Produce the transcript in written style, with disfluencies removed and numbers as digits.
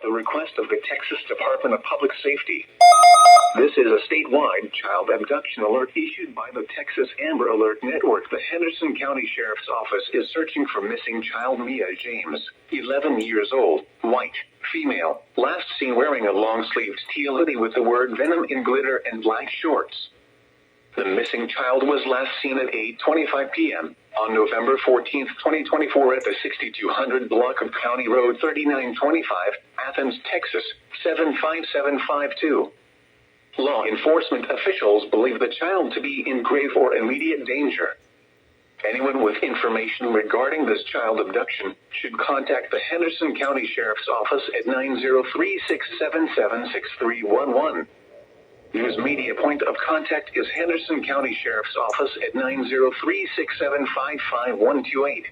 the request of the Texas Department of Public Safety. This is a statewide child abduction alert issued by the Texas Amber Alert Network. The Henderson County Sheriff's Office is searching for missing child Mia James, 11 years old, white, female, last seen wearing a long-sleeved teal hoodie with the word Venom in glitter and black shorts. The missing child was last seen at 8:25 p.m. on November 14, 2024 at the 6200 block of County Road 3925, Athens, Texas, 75752. Law enforcement officials believe the child to be in grave or immediate danger. Anyone with information regarding this child abduction should contact the Henderson County Sheriff's Office at 903-677-6311. News media point of contact is Henderson County Sheriff's Office at 903-675-5128.